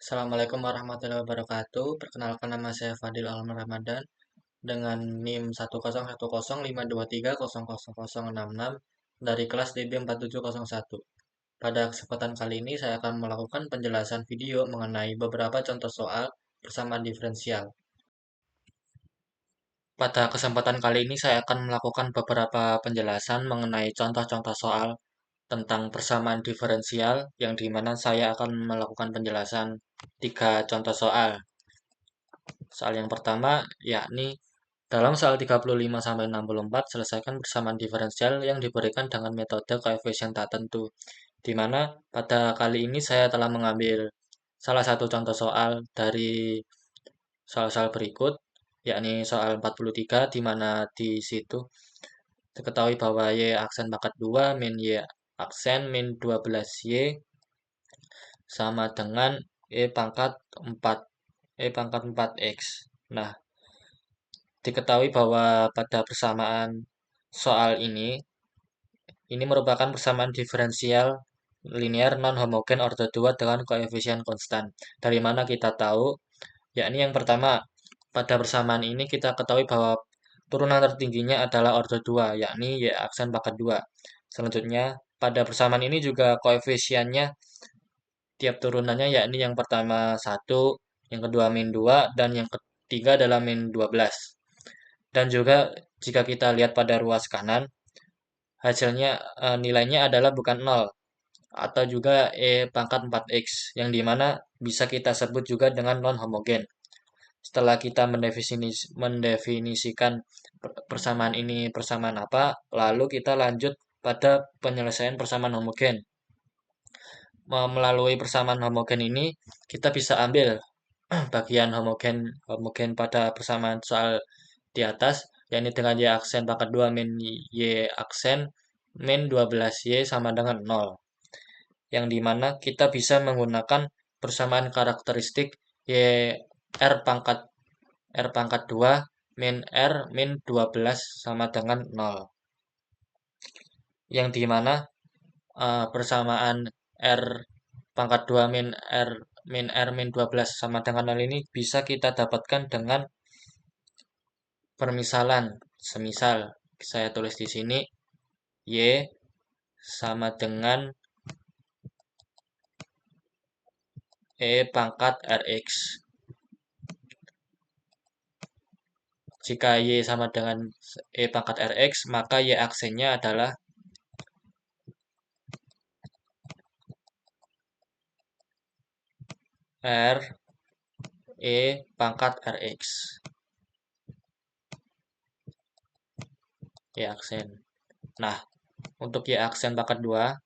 Assalamualaikum warahmatullahi wabarakatuh. Perkenalkan nama saya Fadil Alman Ramadan dengan NIM 1010523000066 dari kelas DB 4701. Pada kesempatan kali ini saya akan melakukan penjelasan video mengenai beberapa contoh soal persamaan diferensial. Pada kesempatan kali ini saya akan melakukan beberapa penjelasan mengenai contoh-contoh soal tentang persamaan diferensial yang dimana saya akan melakukan penjelasan 3 contoh soal. Soal yang pertama yakni dalam soal 35-64 selesaikan persamaan diferensial yang diberikan dengan metode koefisien tak tentu. Di mana pada kali ini saya telah mengambil salah satu contoh soal dari soal-soal berikut, yakni soal 43 di mana di situ diketahui bahwa Y aksen pangkat 2 min Y aksen min 12Y sama dengan E pangkat 4X. Nah, diketahui bahwa pada persamaan soal ini merupakan persamaan diferensial linear non-homogen order 2 dengan koefisien konstan. Dari mana kita tahu? Yakni yang pertama, pada persamaan ini kita ketahui bahwa turunan tertingginya adalah order 2, yakni Y aksen pangkat 2. Selanjutnya, pada persamaan ini juga koefisiennya tiap turunannya yakni yang pertama 1, yang kedua min 2, dan yang ketiga adalah min 12. Dan juga jika kita lihat pada ruas kanan, hasilnya nilainya adalah bukan 0 atau juga E pangkat 4X yang dimana bisa kita sebut juga dengan non-homogen. Setelah kita mendefinisikan persamaan ini persamaan apa, lalu kita lanjut pada penyelesaian persamaan homogen. Melalui persamaan homogen ini, kita bisa ambil bagian homogen pada persamaan soal di atas, yakni dengan Y aksen pangkat 2 min Y aksen min 12Y sama dengan 0. Yang dimana kita bisa menggunakan persamaan karakteristik Y R pangkat 2 min R min 12 sama dengan 0. Yang dimana persamaan R pangkat 2 min R min 12 sama dengan 0 ini bisa kita dapatkan dengan permisalan. Semisal saya tulis di sini Y sama dengan E pangkat Rx. Jika Y sama dengan E pangkat Rx, maka Y aksennya adalah R E pangkat Rx. Y aksen. Nah, untuk Y aksen pangkat 2,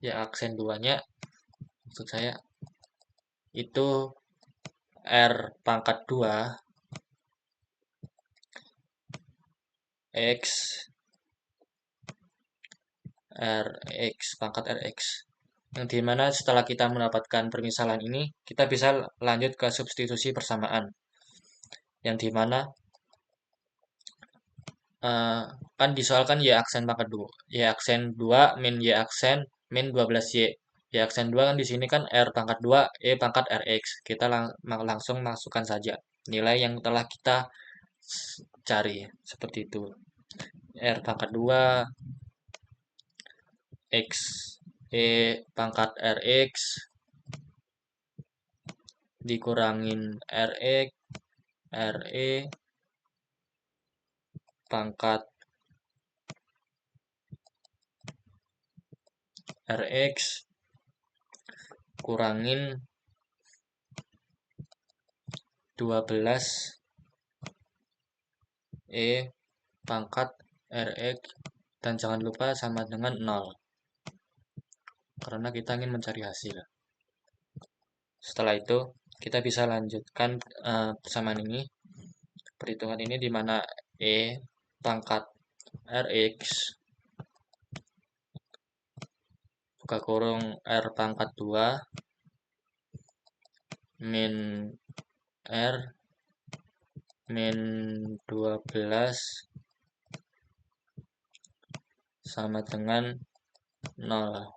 Y aksen 2-nya maksud saya itu R pangkat 2 X Rx pangkat Rx. Yang dimana setelah kita mendapatkan permisalan ini, kita bisa lanjut ke substitusi persamaan. Yang dimana kan disoalkan Y aksen pangkat 2. Y aksen 2 min Y aksen min 12Y. Y aksen 2 kan di sini kan R pangkat 2 E pangkat Rx. Kita langsung masukkan saja nilai yang telah kita cari seperti itu. R pangkat 2 X E pangkat Rx dikurangin Rx Re pangkat Rx kurangin 12 E pangkat Rx dan jangan lupa sama dengan 0 karena kita ingin mencari hasil. Setelah itu kita bisa lanjutkan persamaan ini, perhitungan ini di mana E pangkat Rx buka kurung R pangkat 2 min R min 12 sama dengan 0.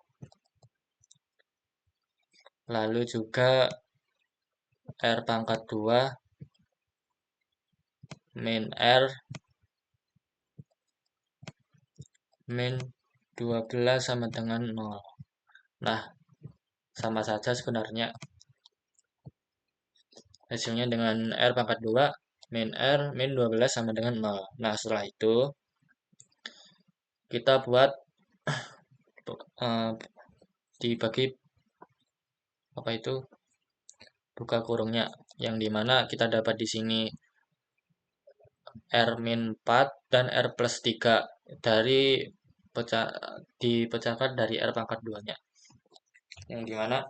lalu juga R pangkat 2 min R min 12 sama dengan 0. Nah, sama saja sebenarnya hasilnya dengan R pangkat 2 min R min 12 sama dengan 0. Nah, setelah itu kita buat dibagi apa itu buka kurungnya, yang dimana kita dapat di sini R min 4 dan R plus 3 dari dipecahkan dari R pangkat 2-nya, yang dimana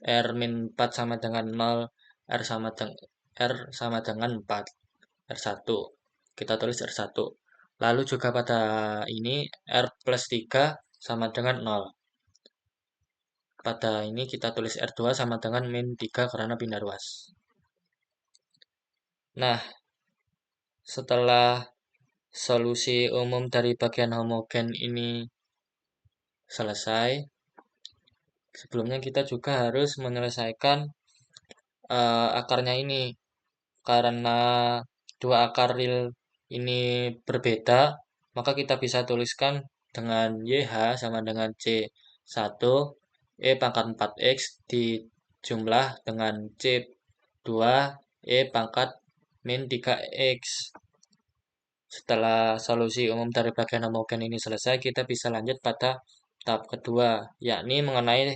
R min 4 sama dengan 0, R sama dengan 4, R1 kita tulis R1, lalu juga pada ini R plus 3 sama dengan 0, pada ini kita tulis R2 sama dengan min 3 karena pindah ruas. Nah, setelah solusi umum dari bagian homogen ini selesai, sebelumnya kita juga harus menyelesaikan akarnya ini. Karena dua akar real ini berbeda, maka kita bisa tuliskan dengan YH sama dengan C1 E pangkat 4X dijumlah dengan C2 E pangkat min 3X. Setelah solusi umum dari bagian homogen ini selesai, kita bisa lanjut pada tahap kedua, yakni mengenai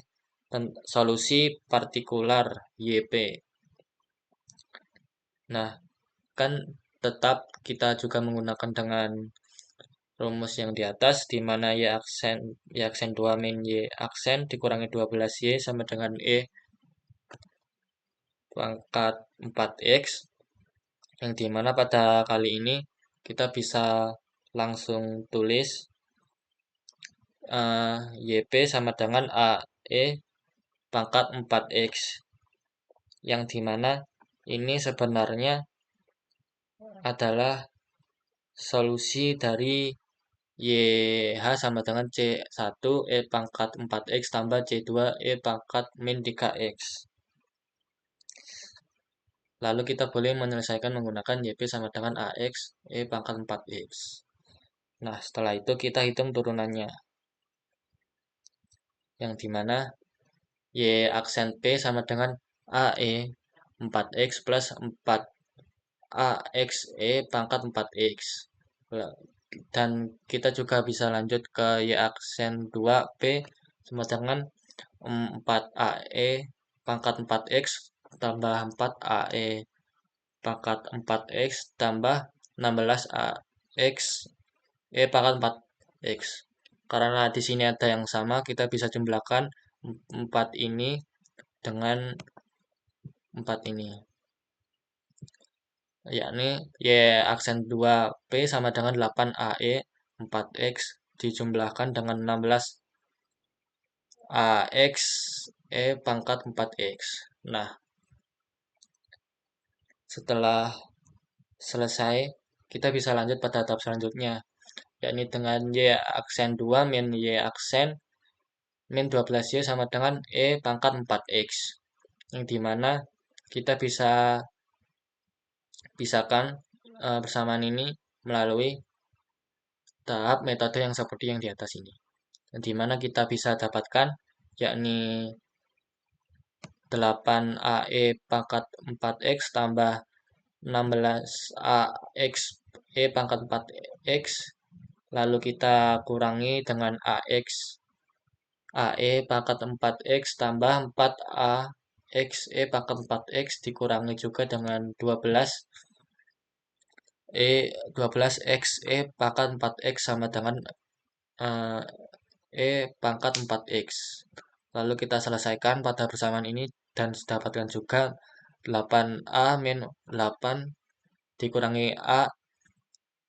solusi partikular YP. Nah, kan tetap kita juga menggunakan dengan rumus yang di atas, di mana Y aksen 2 min Y aksen dikurangi 12Y sama dengan E pangkat 4X, yang dimana pada kali ini kita bisa langsung tulis YP sama dengan AE pangkat 4X, yang dimana ini sebenarnya adalah solusi dari YH sama dengan C1 E pangkat 4X tambah C2 E pangkat min 3X. Lalu kita boleh menyelesaikan menggunakan YP sama dengan AX E pangkat 4X. Nah, setelah itu kita hitung turunannya, yang dimana Y aksen P sama dengan AE 4X plus 4 AX E pangkat 4X. Dan kita juga bisa lanjut ke Y aksen 2P sama dengan 4AE pangkat 4X tambah 4AE pangkat 4X tambah 16AX E pangkat 4X. Karena di sini ada yang sama, kita bisa jumlahkan 4 ini dengan 4 ini, yakni Y aksen 2P sama dengan 8AE 4X dijumlahkan dengan 16 AX E pangkat 4X. Nah, setelah selesai, kita bisa lanjut pada tahap selanjutnya, yakni dengan Y aksen 2 min Y aksen min 12Y sama dengan E pangkat 4X, yang dimana kita bisa pisahkan persamaan ini melalui tahap metode yang seperti yang di atas ini, yang dimana kita bisa dapatkan yakni 8AE pangkat 4X tambah 16AX E pangkat 4X, lalu kita kurangi dengan AE pangkat 4X tambah 4AX E pangkat 4X dikurangi juga dengan 12X E pangkat 4X sama dengan E pangkat 4X. Lalu kita selesaikan pada persamaan ini dan dapatkan juga 8A min 8 dikurangi A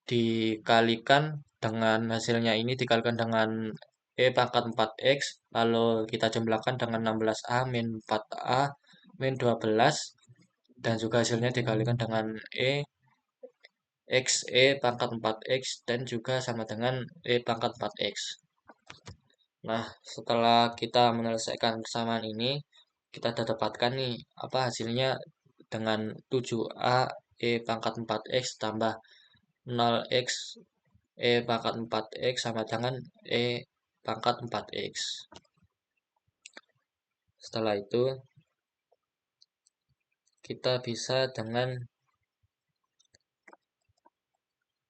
dikalikan dengan hasilnya ini dikalikan dengan E pangkat 4X, lalu kita jumlahkan dengan 16A min 4A min 12, dan juga hasilnya dikalikan dengan E pangkat 4X dan juga sama dengan E pangkat 4X. Nah, setelah kita menyelesaikan persamaan ini, kita sudah dapatkan nih apa hasilnya dengan 7a e pangkat 4x tambah 0x e pangkat 4x sama dengan e pangkat 4x. Setelah itu, kita bisa dengan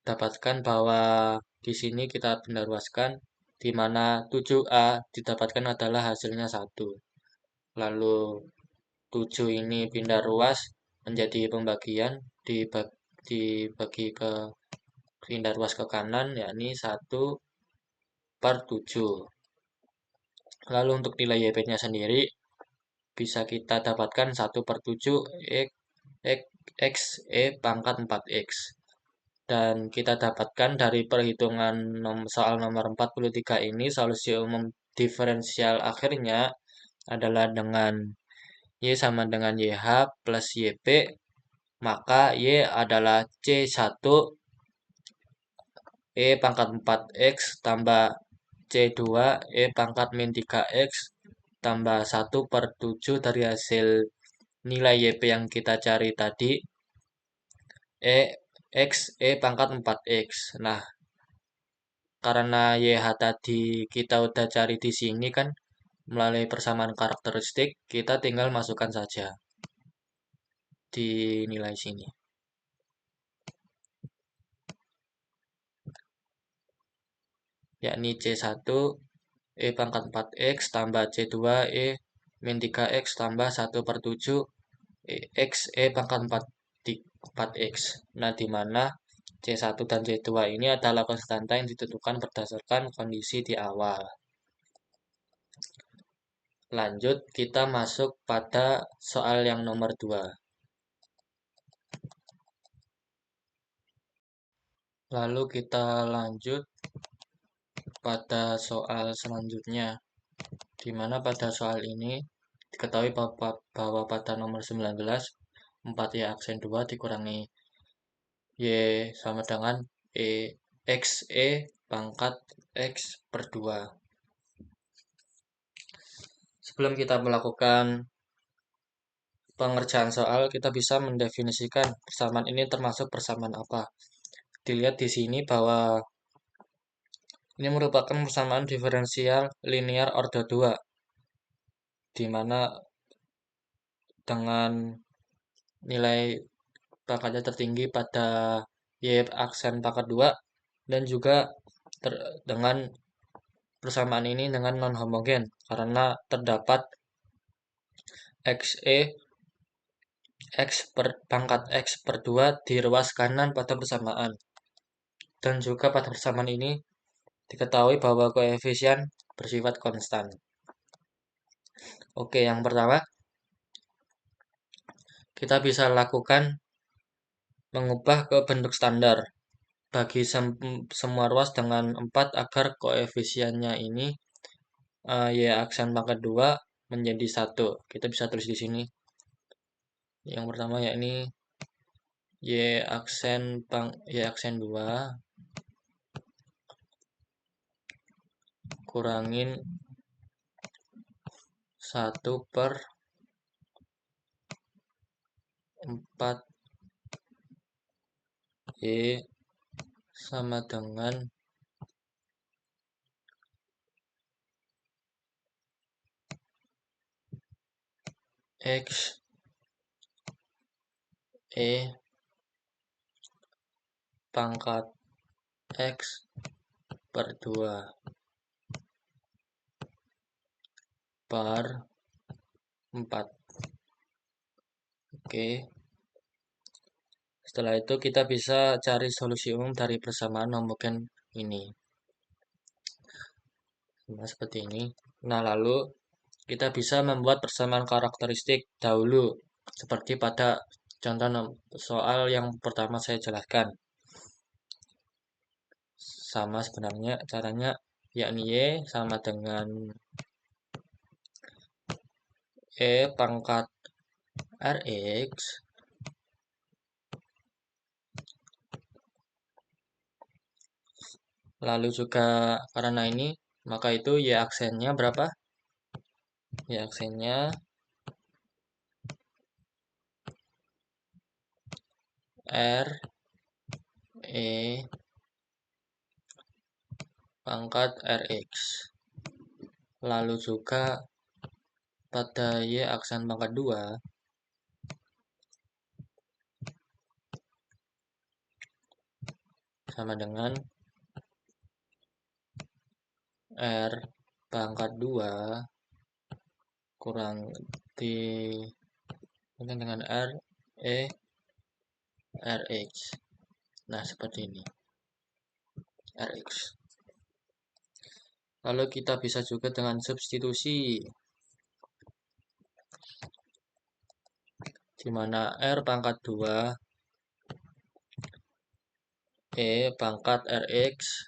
dapatkan bahwa di sini kita benda ruaskan, di mana 7a didapatkan adalah hasilnya 1. Lalu 7 ini pindah ruas menjadi pembagian, dibagi ke pindah ruas ke kanan, yakni 1/7. Lalu untuk nilai YP-nya sendiri, bisa kita dapatkan 1/7 X E pangkat 4X. Dan kita dapatkan dari perhitungan soal nomor 43 ini, solusi umum diferensial akhirnya adalah dengan Y sama dengan YH plus YP, maka Y adalah C1 E pangkat 4X tambah C2 E pangkat min 3X tambah 1/7 dari hasil nilai YP yang kita cari tadi, X E pangkat 4X. Nah, karena YH tadi kita udah cari di sini kan, melalui persamaan karakteristik, kita tinggal masukkan saja di nilai sini. Yakni C1 E pangkat 4X tambah C2 E min 3X tambah 1/7 X E pangkat 4X. Nah, di mana C1 dan C2 ini adalah konstanta yang ditentukan berdasarkan kondisi di awal. Lanjut, kita masuk pada soal yang nomor 2. Lalu kita lanjut pada soal selanjutnya, di mana pada soal ini diketahui bahwa pada nomor 19, 4Y aksen 2 dikurangi Y sama dengan X E pangkat X per 2. Sebelum kita melakukan pengerjaan soal, kita bisa mendefinisikan persamaan ini termasuk persamaan apa. Dilihat di sini bahwa ini merupakan persamaan diferensial linear order 2, di mana dengan nilai pangkatnya tertinggi pada Y aksen pangkat 2, dan juga dengan persamaan ini dengan non-homogen karena terdapat XE pangkat X per 2 di ruas kanan pada persamaan. Dan juga pada persamaan ini diketahui bahwa koefisien bersifat konstan. Oke, yang pertama kita bisa lakukan mengubah ke bentuk standar bagi semua ruas dengan 4 agar koefisiennya ini Y aksen pangkat 2 menjadi 1. Kita bisa tulis di sini. Yang pertama yakni Y aksen 2 kurangin 1/4 Y sama dengan X E pangkat X per 2 per 4. Oke. Setelah itu kita bisa cari solusi umum dari persamaan homogen ini. Nah, seperti ini. Nah, lalu kita bisa membuat persamaan karakteristik dahulu, seperti pada contoh soal yang pertama saya jelaskan. Sama sebenarnya caranya, yakni Y sama dengan E pangkat Rx lalu juga karena ini Maka itu Y aksennya berapa? Y aksennya R E pangkat Rx. Lalu juga pada Y aksen pangkat 2 sama dengan R pangkat 2 kurang di dengan R E Rx. Nah, seperti ini. Rx. Lalu kita bisa juga dengan substitusi, di mana R pangkat 2 E pangkat Rx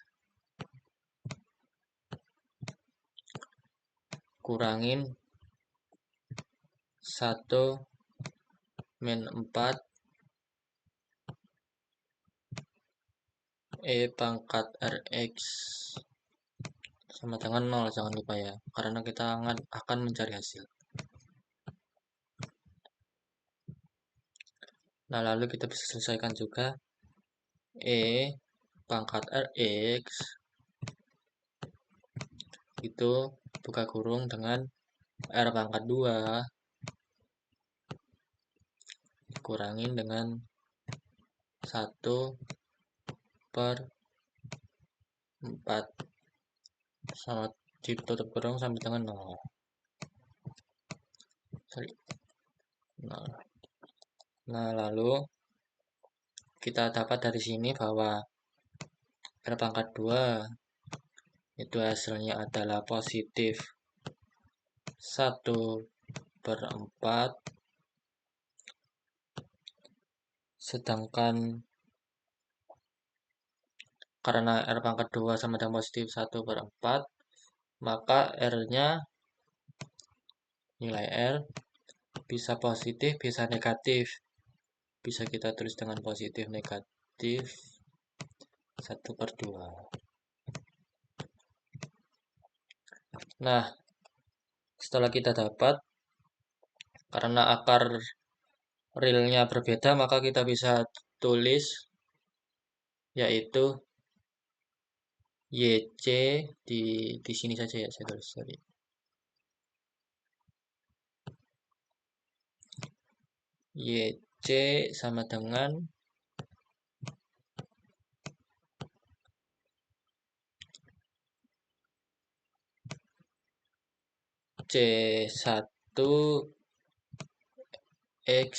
kurangin 1 min 4 E pangkat Rx sama dengan 0, jangan lupa ya, karena kita akan mencari hasil. Nah, lalu kita bisa selesaikan juga E pangkat Rx itu buka kurung dengan R pangkat 2 dikurangin dengan 1/4 sama ditutup kurung sampai dengan 0. Nah, lalu kita dapat dari sini bahwa R pangkat 2 itu hasilnya adalah positif 1/4, sedangkan karena R pangkat 2 sama dengan positif 1/4, maka R-nya, nilai R, bisa positif, bisa negatif. Bisa kita tulis dengan positif, negatif 1/2. Nah, setelah kita dapat, karena akar realnya berbeda, maka kita bisa tulis yaitu YC di sini saja ya, saya tulis tadi. YC sama dengan C1 X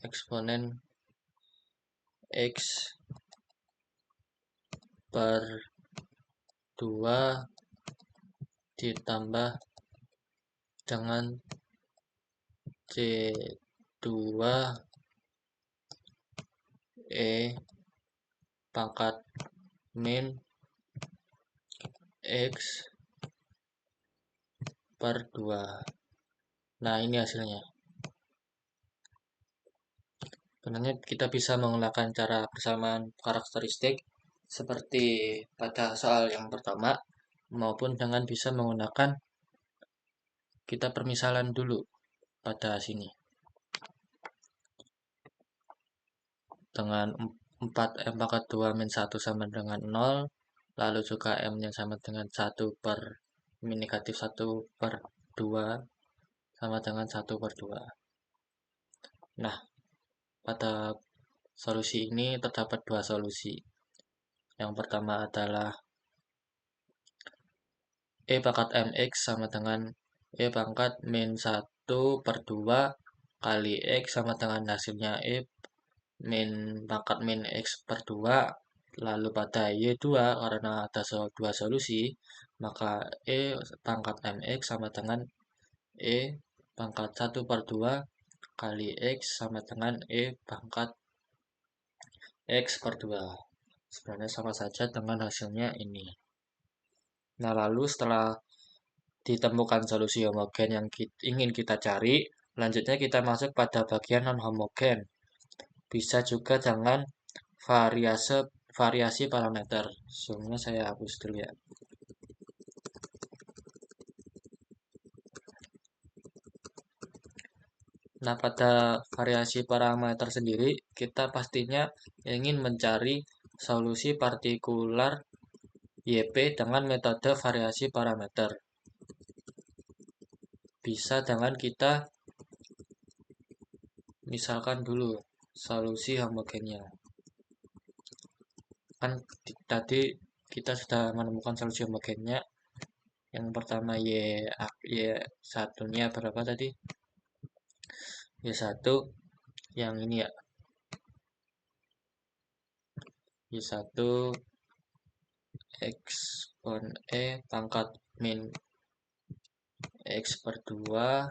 eksponen X per 2 ditambah dengan C2 E pangkat min X per 2. Nah, ini hasilnya. Sebenarnya kita bisa menggunakan cara persamaan karakteristik seperti pada soal yang pertama, maupun dengan bisa menggunakan kita permisalan dulu pada sini. Dengan 4M pangkat 2 min 1 sama dengan 0, lalu juga M-nya sama dengan 1 per min negatif 1/2 sama dengan 1/2. Nah, pada solusi ini terdapat dua solusi. Yang pertama adalah E pangkat MX sama dengan E pangkat min 1/2 kali X sama dengan hasilnya E min pangkat min X per 2. Lalu pada Y2, karena ada dua solusi, maka E pangkat MX sama dengan E pangkat 1/2 kali X sama dengan E pangkat X per 2. Sebenarnya sama saja dengan hasilnya ini. Nah, lalu setelah ditemukan solusi homogen yang ingin kita cari, selanjutnya kita masuk pada bagian non-homogen. Bisa juga dengan variasi parameter. Sebelumnya saya hapus dulu ya. Nah, pada variasi parameter sendiri, kita pastinya ingin mencari solusi partikular YP dengan metode variasi parameter. Bisa dengan kita misalkan dulu solusi homogennya. Kan tadi kita sudah menemukan solusi homogennya. Yang pertama Y1-nya berapa tadi? Y1 yang ini ya. Y1 X pon E pangkat min X per 2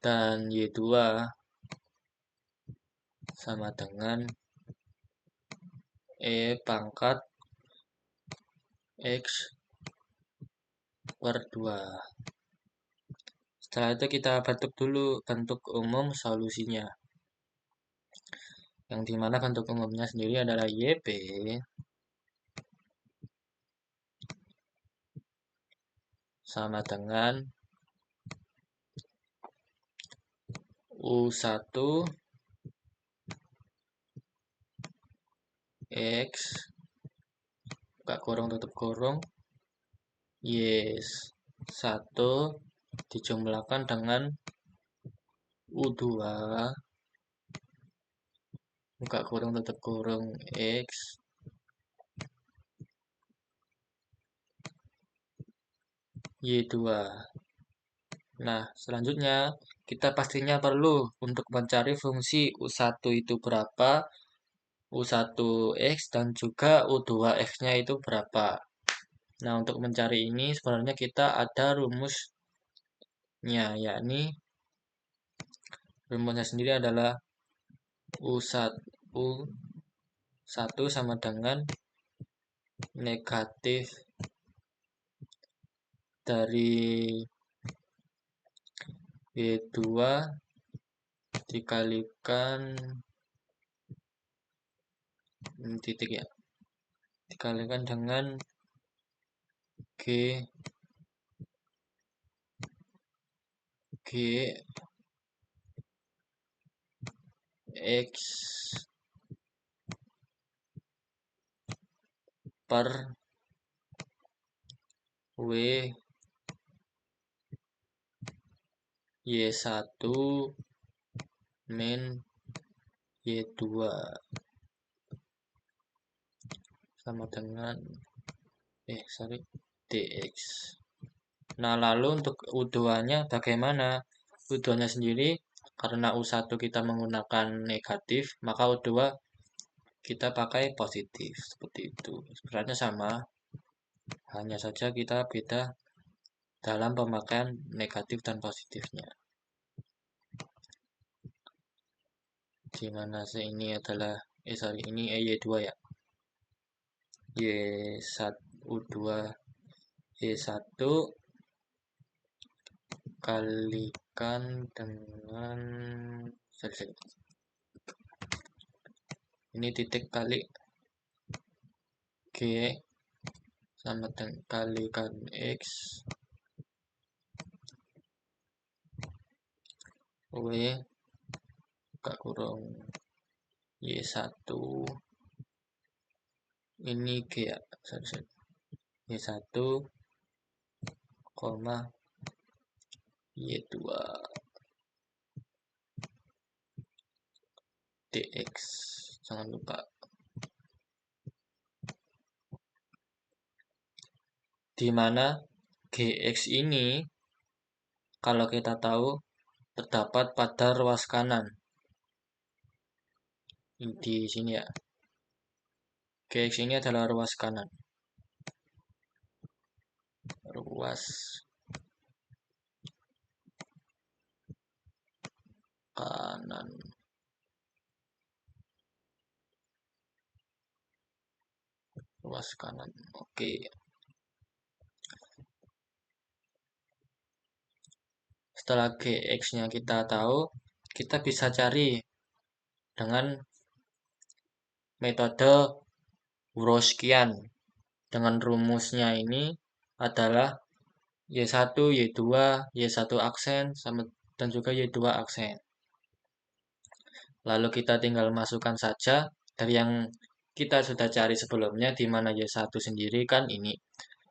dan Y2 sama dengan E pangkat X per 2. Setelah itu kita bentuk dulu bentuk umum solusinya. Yang dimana bentuk umumnya sendiri adalah YP sama dengan U1 X buka kurung tutup kurung Y1 dijumlahkan dengan U2 buka kurung tutup kurung X Y2. Nah, selanjutnya kita pastinya perlu untuk mencari fungsi U1 itu berapa, U1X dan juga U2X-nya itu berapa. Nah, untuk mencari ini sebenarnya kita ada rumusnya, yakni rumusnya sendiri adalah U1 sama dengan negatif dari Y2 dikalikan titik ya, dikalikan dengan G X per W Y1 min Y2 sama dengan dx. Nah, lalu untuk U2-nya bagaimana? U2-nya sendiri karena U1 kita menggunakan negatif, maka U2 kita pakai positif seperti itu. Sebenarnya sama, hanya saja kita beda dalam pemakaian negatif dan positifnya. Dimana ini adalah ini Y2 ya. Y1 U2 Y1 kalikan dengan ini titik kali G sama dengan kalikan X W buka kurung Y1 ini G ya, Y1 koma Y2 dx, jangan lupa. Dimana Gx ini kalau kita tahu terdapat pada ruas kanan di sini ya. Gx ini adalah ruas kanan, ruas kanan. Ruas kanan. Oke. Setelah Gx-nya kita tahu, kita bisa cari dengan metode Wrotskian. Dengan rumusnya ini adalah Y1, Y2, Y1 aksen, dan juga Y2 aksen. Lalu kita tinggal masukkan saja dari yang kita sudah cari sebelumnya, di mana Y1 sendiri kan ini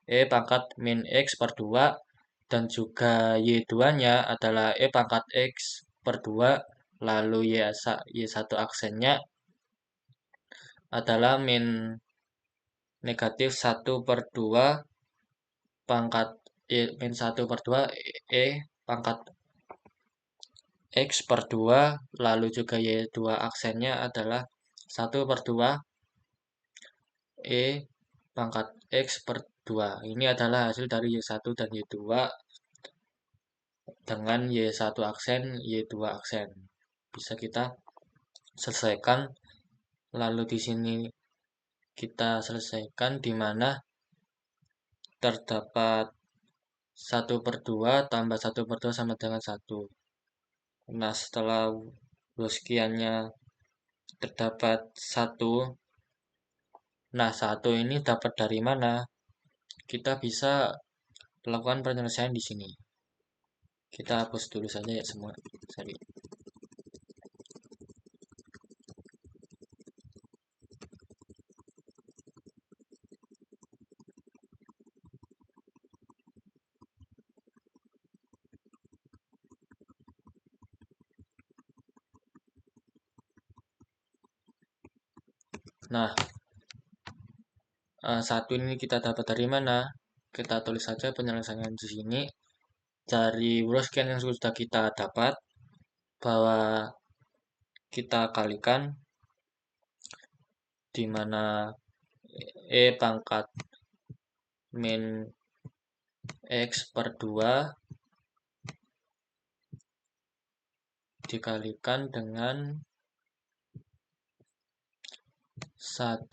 E pangkat min X per 2, dan juga Y2-nya adalah E pangkat X per 2, lalu Y1 aksennya adalah min negatif 1 per 2 pangkat min 1 per 2 E pangkat X per 2, lalu juga Y2 aksennya adalah 1 per 2 E pangkat X per 2. Ini adalah hasil dari Y1 dan Y2 dengan Y1 aksen, Y2 aksen. Bisa kita selesaikan. Lalu di sini kita selesaikan di mana terdapat 1 per 2 tambah 1 per 2 sama dengan 1. Nah, setelah Wrotskiannya terdapat 1. Nah, 1 ini dapat dari mana? Kita bisa lakukan penyelesaian di sini. Kita hapus dulu saja ya semua. Sorry. Nah, 1 ini kita dapat dari mana? Kita tulis saja penyelesaian di sini. Dari Wrotskian yang sudah kita dapat, bahwa kita kalikan di mana E pangkat min X per 2 dikalikan dengan 1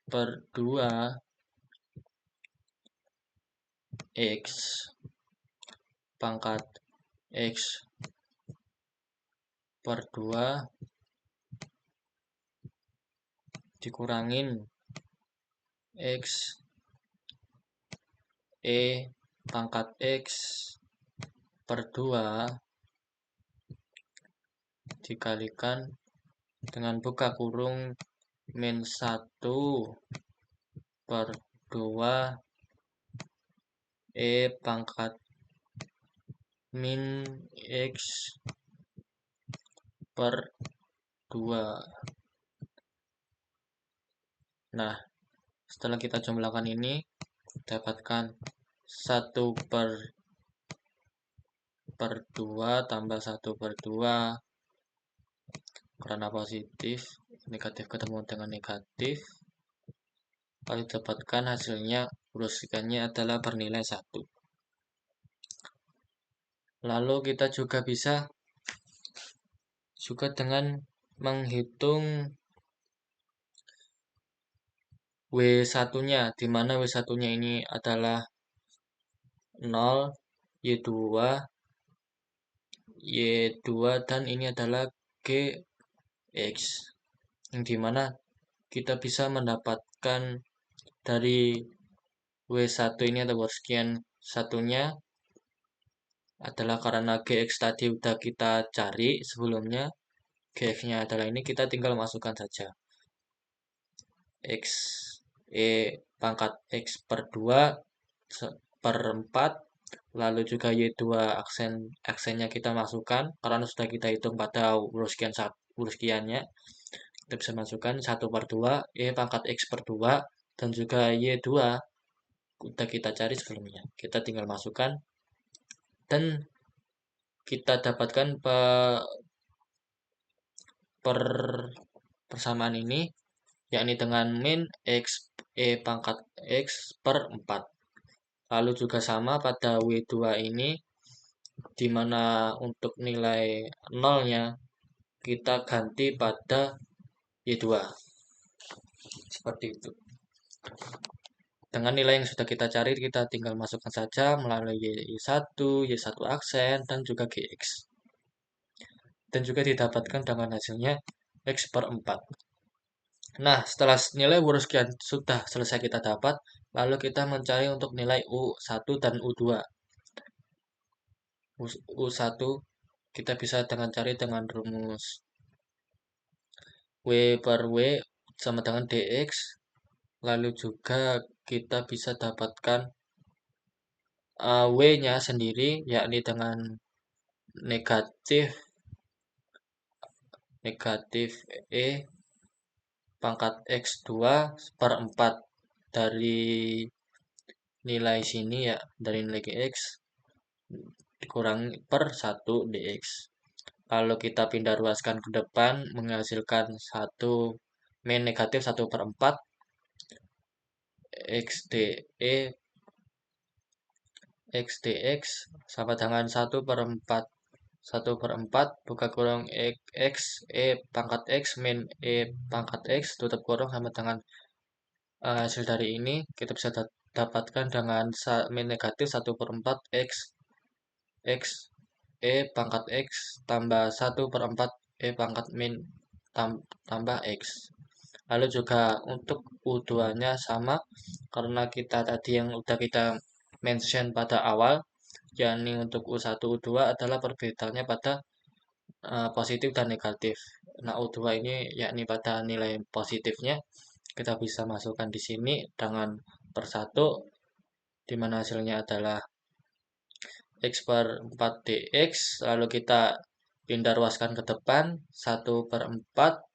per 2 X pangkat X per 2 dikurangin X E pangkat X per 2 dikalikan dengan buka kurung min 1 per 2 E pangkat min X per 2. Nah, setelah kita jumlahkan ini, dapatkan 1 per 2 tambah 1 per 2, karena positif, negatif ketemu dengan negatif, lalu dapatkan hasilnya Wrotskiannya adalah bernilai 1. Lalu kita juga bisa dengan menghitung W1-nya, di mana W1-nya ini adalah 0, Y2, dan ini adalah GX. Yang dimana kita bisa mendapatkan dari W1 ini atau Wrotskian satunya adalah karena GX tadi udah kita cari sebelumnya. GX-nya adalah ini, kita tinggal masukkan saja. X E pangkat X per 2 per 4, lalu juga Y2 aksennya kita masukkan karena sudah kita hitung pada Wrotskiannya. Kita bisa masukkan 1 per 2 E pangkat X per 2 dan juga Y2 udah kita cari sebelumnya. Kita tinggal masukkan dan kita dapatkan persamaan ini, yakni dengan min X E pangkat X per 4. Lalu juga sama pada W2 ini, di mana untuk nilai 0-nya kita ganti pada Y2. Seperti itu. Dengan nilai yang sudah kita cari, kita tinggal masukkan saja melalui Y1, Y1 aksen, dan juga GX. Dan juga didapatkan dengan hasilnya X per 4. Nah, setelah nilai Woroskian sudah selesai kita dapat, lalu kita mencari untuk nilai U1 dan U2. U1 kita bisa dengan cari dengan rumus W per W sama dengan DX. Lalu juga kita bisa dapatkan W-nya sendiri, yakni dengan negatif negatif E pangkat X2 per 4 dari nilai sini ya, dari nilai X dikurangi per 1 dx. Kalau kita pindah ruaskan ke depan menghasilkan satu min negatif 1 per 4 XDE XDX sama dengan 1 per 4 1 per 4 buka kurung X E pangkat X min E pangkat X tutup kurung sama dengan hasil dari ini kita bisa dapatkan dengan min negatif 1 per 4 X X E pangkat X tambah 1 per 4 E pangkat min tambah X. Lalu juga untuk U2-nya sama karena kita tadi yang udah kita mention pada awal, yakni untuk U1 U2 adalah perbedaannya pada positif dan negatif. Nah, U2 ini yakni pada nilai positifnya kita bisa masukkan di sini dengan per 1 di mana hasilnya adalah X per 4 dx, lalu kita pindah ruaskan ke depan 1 per 4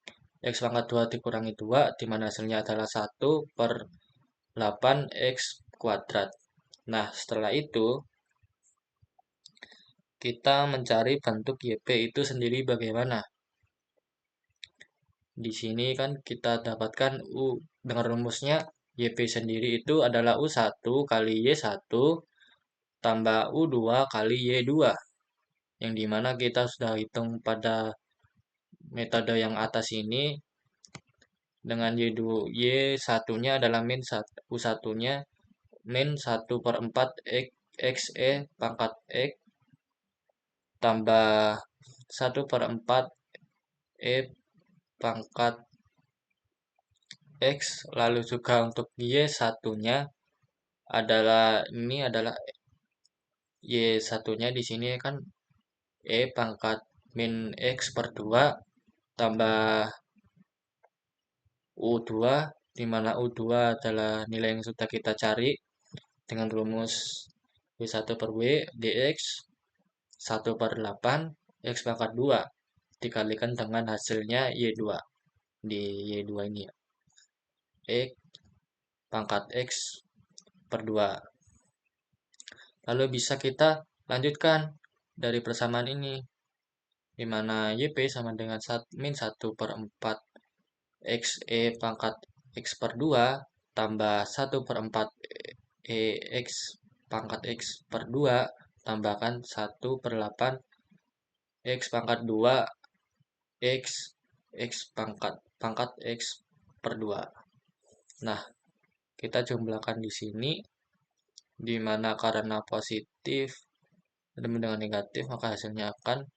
X pangkat 2 dikurangi 2 di mana hasilnya adalah 1 per 8 X kuadrat. Nah, setelah itu kita mencari bentuk YP itu sendiri bagaimana. Di sini kan kita dapatkan U dengan rumusnya YP sendiri itu adalah U1 kali Y1 tambah U2 kali Y2. Yang dimana kita sudah hitung pada metode yang atas ini dengan Y1-nya adalah min 1, U1-nya min 1 per 4 XE pangkat X tambah 1 per 4 E pangkat X. Lalu juga untuk Y1-nya adalah Y1-nya di sini kan E pangkat min X per 2 tambah U2, di mana U2 adalah nilai yang sudah kita cari dengan rumus W1 per W dx 1 per 8 X pangkat 2 dikalikan dengan hasilnya Y2 di Y2 ini ya. X pangkat X per 2. Lalu bisa kita lanjutkan dari persamaan ini, di mana YP sama dengan min 1 per 4 XE pangkat X per 2 tambah 1 per 4 EX pangkat X per 2 tambahkan 1 per 8 X pangkat 2 X X pangkat X per 2. Nah, kita jumlahkan di sini, di mana karena positif bertemu dengan negatif maka hasilnya akan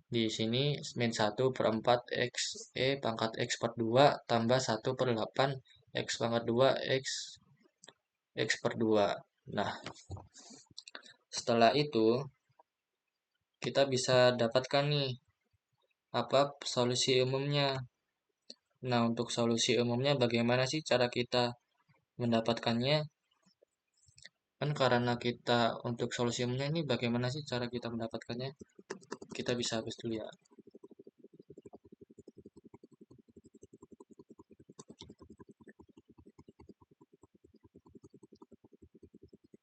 di sini min 1 per 4 X E pangkat X per 2 tambah 1 per 8 X pangkat 2 X per 2. Nah, setelah itu kita bisa dapatkan nih apa solusi umumnya. Nah, untuk solusi umumnya bagaimana sih cara kita mendapatkannya? Kan karena kita untuk solusi umumnya ini bagaimana sih cara kita mendapatkannya? Kita bisa hapus dulu ya.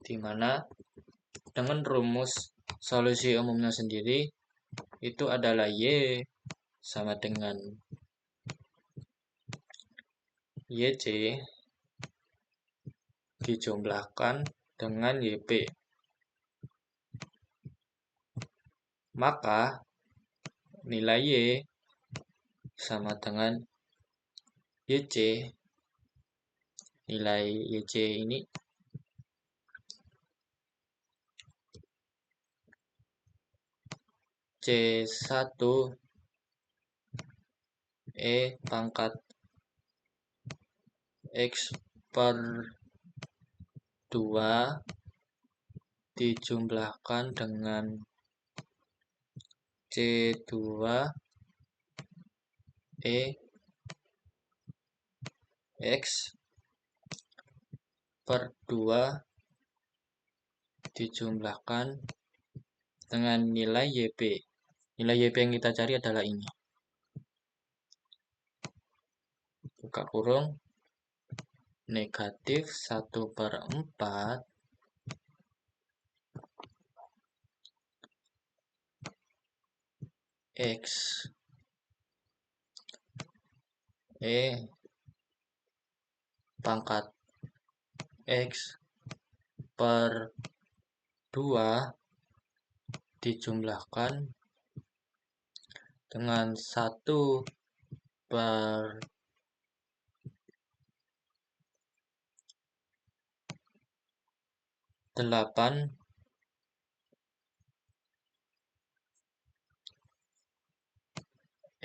Dimana dengan rumus solusi umumnya sendiri itu adalah Y sama dengan YC dijumlahkan dengan YP. Maka nilai Y sama dengan YC. Nilai YC ini C1 E pangkat X per 2 dijumlahkan dengan C2 X per 2 dijumlahkan dengan nilai YP. Nilai YP yang kita cari adalah ini. Buka kurung, negatif 1/4 X pangkat X per 2 dijumlahkan dengan 1/8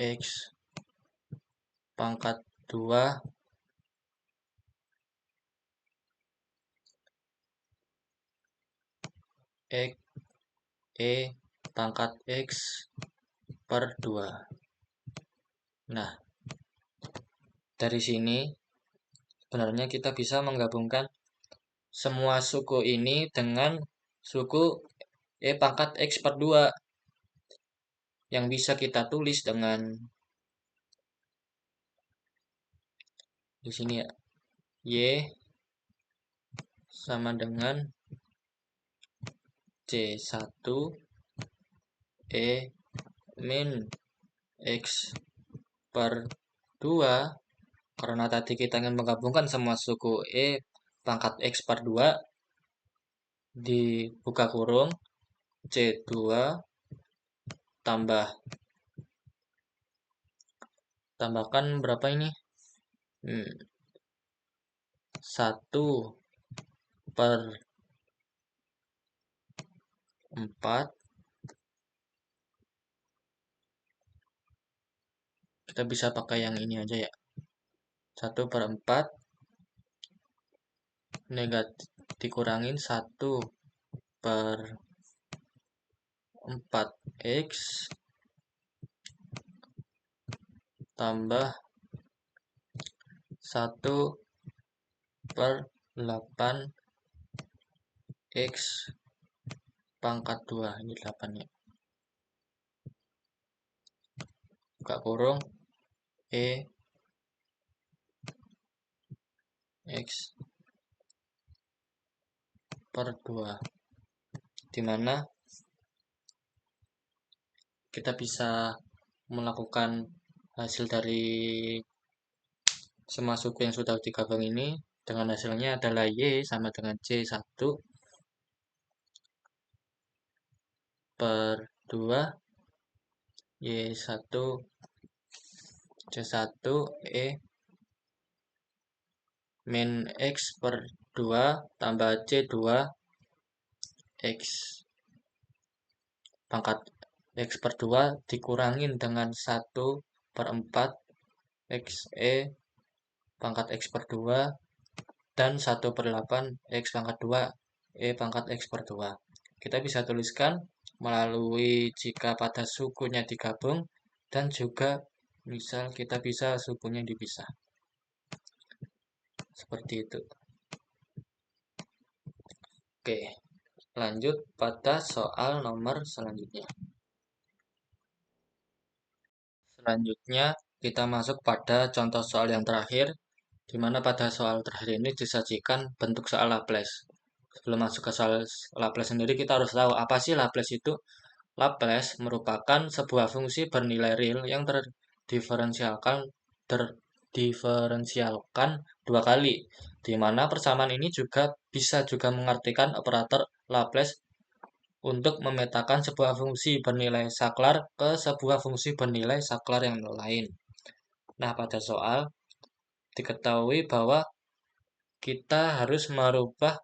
X pangkat 2 X pangkat X per 2. Nah, dari sini sebenarnya kita bisa menggabungkan semua suku ini dengan suku pangkat X per 2 yang bisa kita tulis dengan di sini ya, Y sama dengan C1 min X per 2, karena tadi kita ingin menggabungkan semua suku pangkat X per 2, dibuka kurung C2 tambahkan berapa ini? 1/4. Kita bisa pakai yang ini aja ya. 1/4 negatif dikurangin 1/4 X tambah 1/8 X pangkat 2. Ini 8 ya. Buka kurung X per 2, dimana kita bisa melakukan hasil dari semua suku yang sudah digabung ini, dengan hasilnya adalah Y sama dengan C1 per 2 Y1 C1 min X per 2 tambah C2 X pangkat X per 2 dikurangin dengan 1/4 X pangkat X per 2 dan 1/8 X pangkat 2 pangkat X per 2. Kita bisa tuliskan melalui jika pada sukunya digabung, dan juga misal kita bisa sukunya dipisah. Seperti itu. Oke, lanjut pada soal nomor selanjutnya. Selanjutnya kita masuk pada contoh soal yang terakhir, di mana pada soal terakhir ini disajikan bentuk soal Laplace. Sebelum masuk ke soal Laplace sendiri, kita harus tahu apa sih Laplace itu. Laplace merupakan sebuah fungsi bernilai real yang terdiferensialkan dua kali, di mana persamaan ini bisa juga mengartikan operator Laplace untuk memetakan sebuah fungsi bernilai saklar ke sebuah fungsi bernilai saklar yang lain. Nah, pada soal diketahui bahwa kita harus merubah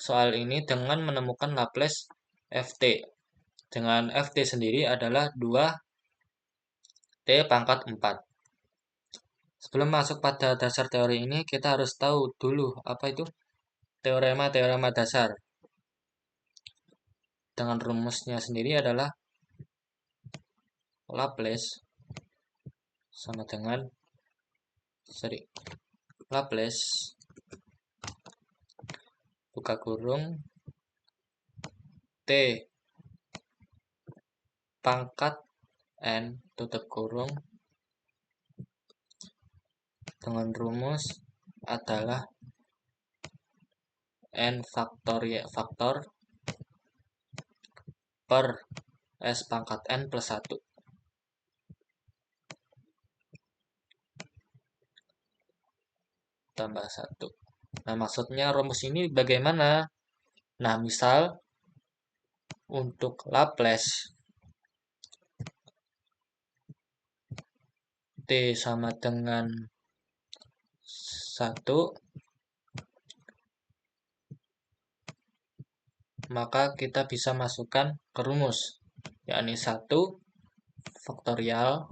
soal ini dengan menemukan Laplace Ft. Dengan Ft sendiri adalah 2T pangkat 4. Sebelum masuk pada dasar teori ini, kita harus tahu dulu apa itu teorema-teorema dasar. Dengan rumusnya sendiri adalah Laplace sama dengan Laplace buka kurung T pangkat N tutup kurung dengan rumus adalah N faktor per S pangkat N plus 1 tambah 1. Nah, maksudnya rumus ini bagaimana? Nah, misal untuk Laplace T sama dengan 1, maka kita bisa masukkan ke rumus, yakni 1 faktorial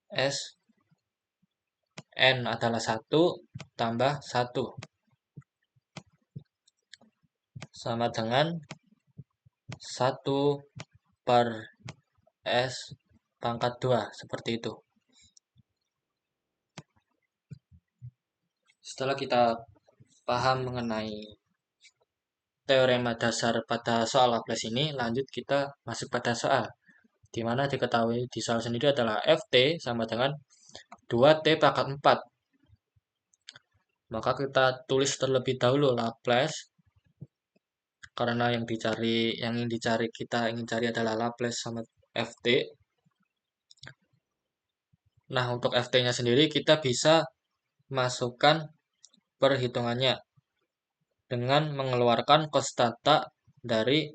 S N adalah 1 tambah 1 sama dengan 1 per S pangkat 2, seperti itu. Setelah kita paham mengenai teorema dasar pada soal Laplace ini, lanjut kita masuk pada soal, di mana diketahui di soal sendiri adalah Ft sama dengan 2T pangkat 4. Maka kita tulis terlebih dahulu Laplace, karena yang kita ingin cari adalah Laplace sama Ft. Nah, untuk Ft-nya sendiri kita bisa masukkan perhitungannya dengan mengeluarkan konstanta dari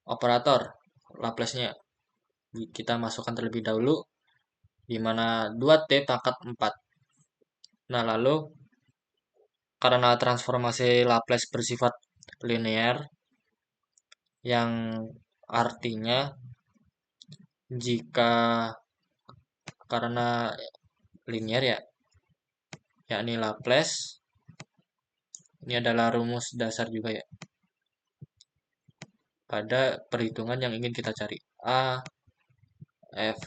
operator Laplace-nya. Kita masukkan terlebih dahulu, di mana 2T pangkat 4. Nah, lalu karena transformasi Laplace bersifat linear, yang artinya jika karena linear ya, yakni Laplace, ini adalah rumus dasar juga ya, pada perhitungan yang ingin kita cari. A, F,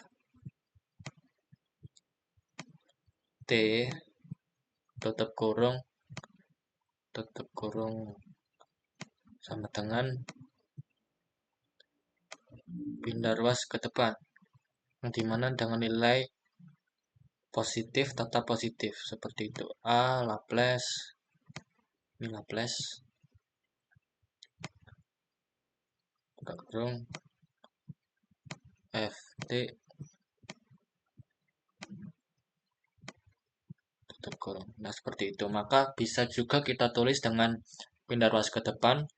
T, tutup kurung, sama dengan pindah ruas ke depan, yang dimana dengan nilai positif tetap positif, seperti itu. A, Laplace, ini Laplace, buka kurung, F, T, tutup kurung. Nah, seperti itu. Maka bisa juga kita tulis dengan pindah ruas ke depan,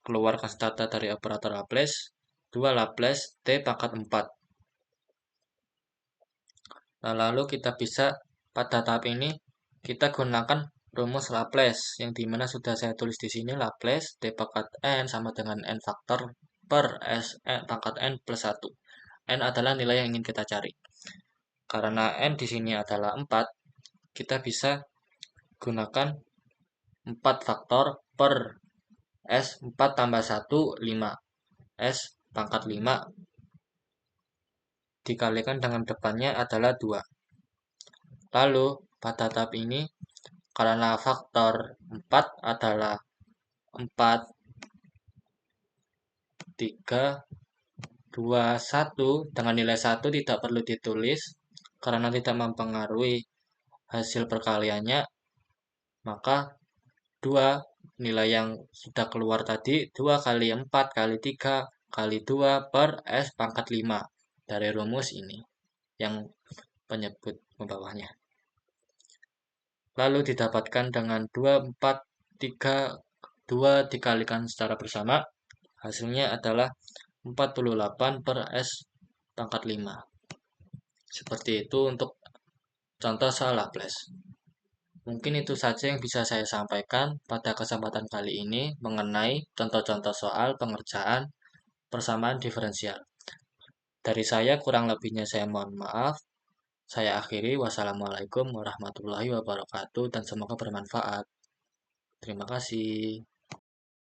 keluar konstanta dari operator Laplace, 2 Laplace T pangkat 4. Nah, lalu kita bisa pada tahap ini kita gunakan rumus Laplace, yang dimana sudah saya tulis di sini. Laplace T pangkat N sama dengan N faktor per S N pangkat N plus 1. N adalah nilai yang ingin kita cari. Karena N di sini adalah 4, kita bisa gunakan 4 faktor per S 4 tambah 1, 5. S pangkat 5 dikalikan dengan depannya adalah 2. Lalu pada tahap ini, karena faktor 4 adalah 4, 3, 2, 1, dengan nilai 1 tidak perlu ditulis karena tidak mempengaruhi hasil perkaliannya, maka 2 nilai yang sudah keluar tadi, 2 kali 4 kali 3 kali 2 per S pangkat 5 dari rumus ini yang penyebut membawahnya. Lalu didapatkan dengan 2, 4, 3, 2 dikalikan secara bersama, hasilnya adalah 48 per S pangkat 5. Seperti itu untuk contoh soal Laplace. Mungkin itu saja yang bisa saya sampaikan pada kesempatan kali ini mengenai contoh-contoh soal pengerjaan persamaan diferensial. Dari saya kurang lebihnya saya mohon maaf. Saya akhiri. Wassalamualaikum warahmatullahi wabarakatuh dan semoga bermanfaat. Terima kasih.